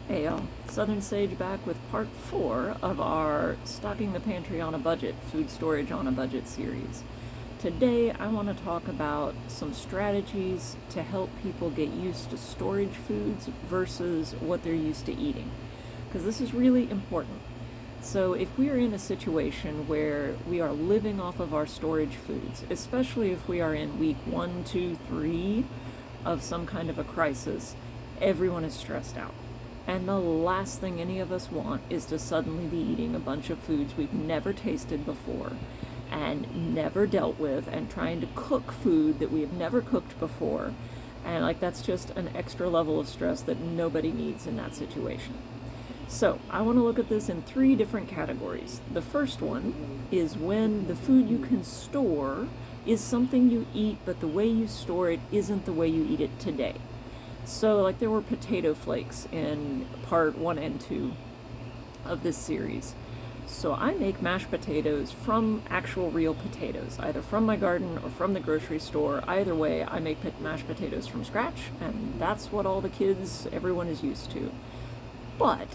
Hey y'all, Southern Sage back with part 4 of our Stocking the Pantry on a Budget, Food Storage on a Budget series. Today I want to talk about some strategies to help people get used to storage foods versus what they're used to eating, because this is really important. So if we are in a situation where we are living off of our storage foods, especially if we are in week 1, 2, 3 of some kind of a crisis, everyone is stressed out. And the last thing any of us want is to suddenly be eating a bunch of foods we've never tasted before and never dealt with, and trying to cook food that we have never cooked before. And that's just an extra level of stress that nobody needs in that situation. So I want to look at this in 3 different categories. The first one is when the food you can store is something you eat, but the way you store it isn't the way you eat it today. So, there were potato flakes in part 1 and 2 of this series. So I make mashed potatoes from actual real potatoes, either from my garden or from the grocery store. Either way, I make mashed potatoes from scratch, and that's what all the kids, everyone is used to. But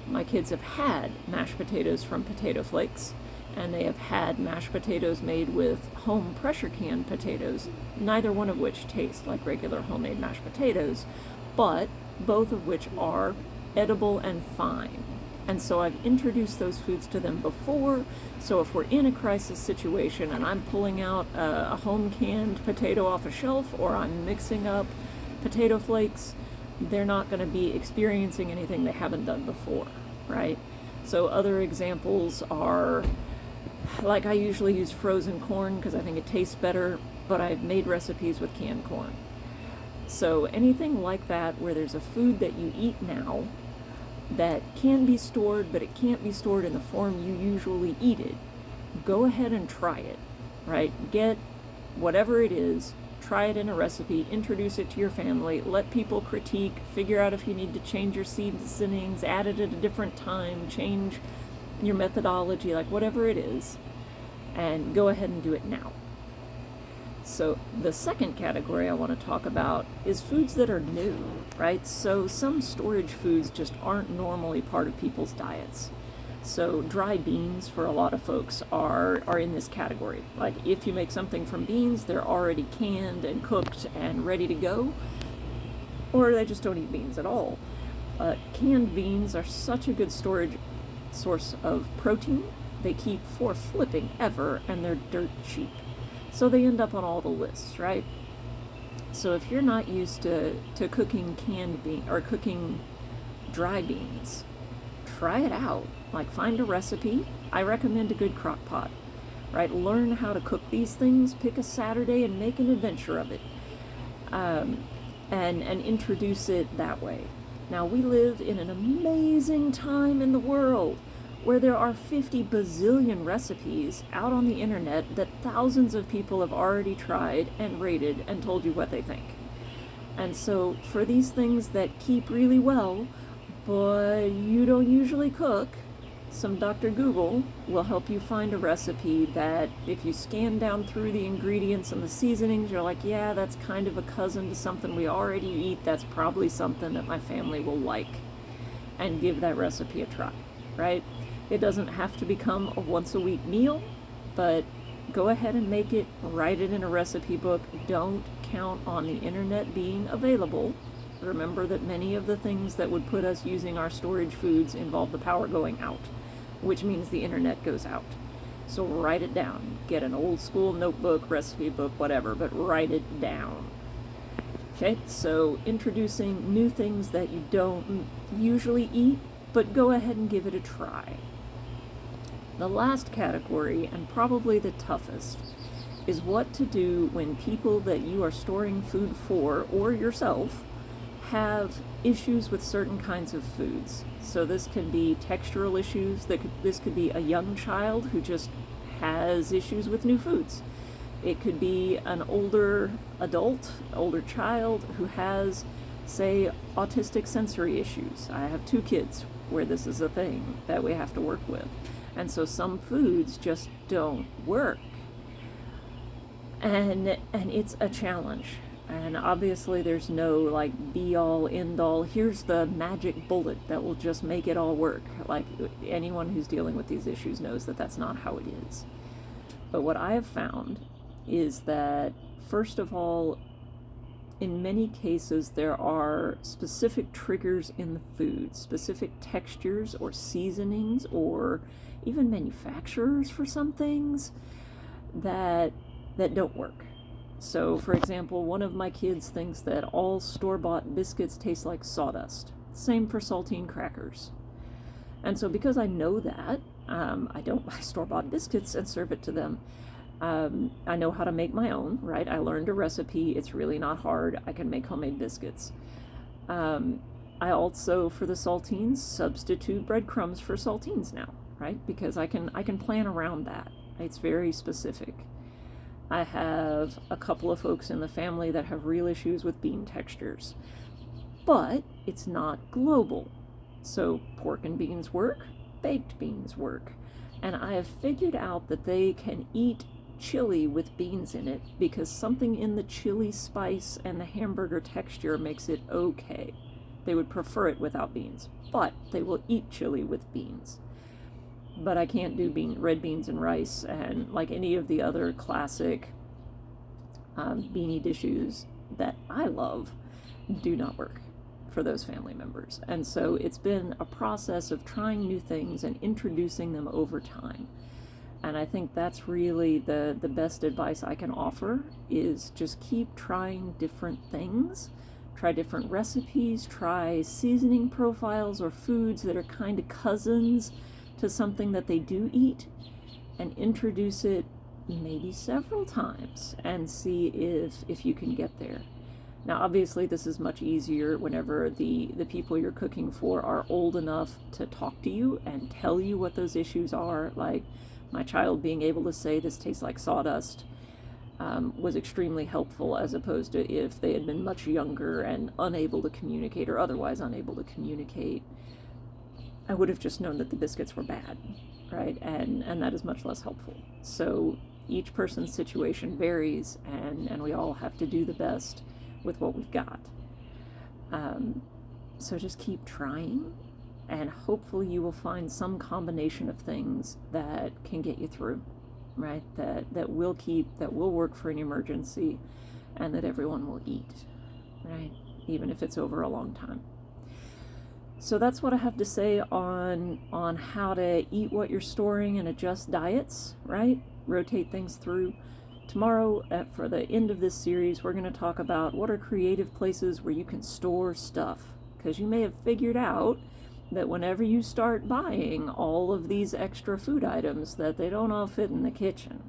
my kids have had mashed potatoes from potato flakes, and they have had mashed potatoes made with home pressure can potatoes, neither one of which taste like regular homemade mashed potatoes, but both of which are edible and fine. And so I've introduced those foods to them before, so if we're in a crisis situation and I'm pulling out a home canned potato off a shelf, or I'm mixing up potato flakes, they're not going to be experiencing anything they haven't done before, right? So other examples are, I usually use frozen corn because I think it tastes better, but I've made recipes with canned corn. So anything like that where there's a food that you eat now that can be stored, but it can't be stored in the form you usually eat it, go ahead and try it, right? Get whatever it is, try it in a recipe, introduce it to your family, let people critique, figure out if you need to change your seasonings, add it at a different time, change your methodology, whatever it is, and go ahead and do it now. So the second category I want to talk about is foods that are new, right? So some storage foods just aren't normally part of people's diets. So dry beans for a lot of folks are in this category. If you make something from beans, they're already canned and cooked and ready to go, or they just don't eat beans at all. Canned beans are such a good storage source of protein. They keep for flipping ever, and they're dirt cheap. So they end up on all the lists, right? So if you're not used to cooking canned bean or cooking dry beans, try it out. Find a recipe. I recommend a good crock pot, right? Learn how to cook these things. Pick a Saturday and make an adventure of it, and introduce it that way. Now, we live in an amazing time in the world where there are 50 bazillion recipes out on the internet that thousands of people have already tried and rated and told you what they think. And so for these things that keep really well, but you don't usually cook, some Dr. Google will help you find a recipe that if you scan down through the ingredients and the seasonings, you're like, yeah, that's kind of a cousin to something we already eat. That's probably something that my family will like, and give that recipe a try, right? It doesn't have to become a once-a-week meal, but go ahead and make it, write it in a recipe book. Don't count on the internet being available. Remember that many of the things that would put us using our storage foods involve the power going out, which means the internet goes out. So write it down. Get an old school notebook, recipe book, whatever, but write it down. Okay, so introducing new things that you don't usually eat, but go ahead and give it a try. The last category, and probably the toughest, is what to do when people that you are storing food for, or yourself, have issues with certain kinds of foods. So this can be textural issues. This could be a young child who just has issues with new foods. It could be an older adult, older child who has, say, autistic sensory issues. I have 2 kids where this is a thing that we have to work with. And so some foods just don't work. And it's a challenge. And obviously, there's no like be all end all, here's the magic bullet that will just make it all work. Like, anyone who's dealing with these issues knows that that's not how it is. But what I have found is that, first of all, in many cases, there are specific triggers in the food, specific textures or seasonings, or even manufacturers for some things that don't work. So, for example, one of my kids thinks that all store-bought biscuits taste like sawdust. Same for saltine crackers. And so, because I know that, I don't buy store-bought biscuits and serve it to them. I know how to make my own, right? I learned a recipe. It's really not hard. I can make homemade biscuits. I also, for the saltines, substitute breadcrumbs for saltines now, right? Because I can plan around that. It's very specific. I have a couple of folks in the family that have real issues with bean textures, but it's not global. So pork and beans work, baked beans work. And I have figured out that they can eat chili with beans in it because something in the chili spice and the hamburger texture makes it okay. They would prefer it without beans, but they will eat chili with beans. But I can't do red beans and rice, and like any of the other classic beanie dishes that I love do not work for those family members. And so it's been a process of trying new things and introducing them over time. And I think that's really the best advice I can offer, is just keep trying different things. Try different recipes, try seasoning profiles or foods that are kind of cousins to something that they do eat, and introduce it maybe several times and see if you can get there. Now, obviously, this is much easier whenever the people you're cooking for are old enough to talk to you and tell you what those issues are. Like, my child being able to say this tastes like sawdust was extremely helpful, as opposed to if they had been much younger and unable to communicate, or otherwise unable to communicate. I would have just known that the biscuits were bad, right? And that is much less helpful. So each person's situation varies, and we all have to do the best with what we've got. So just keep trying, and hopefully you will find some combination of things that can get you through, right? That will work for an emergency, and that everyone will eat, right? Even if it's over a long time. So that's what I have to say on how to eat what you're storing and adjust diets, right? Rotate things through. Tomorrow, for the end of this series, we're going to talk about what are creative places where you can store stuff. Because you may have figured out that whenever you start buying all of these extra food items, that they don't all fit in the kitchen.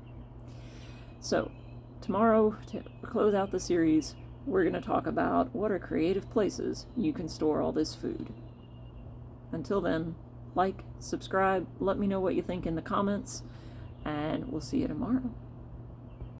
So tomorrow, to close out the series, we're going to talk about what are creative places you can store all this food. Until then, like, subscribe, let me know what you think in the comments, and we'll see you tomorrow.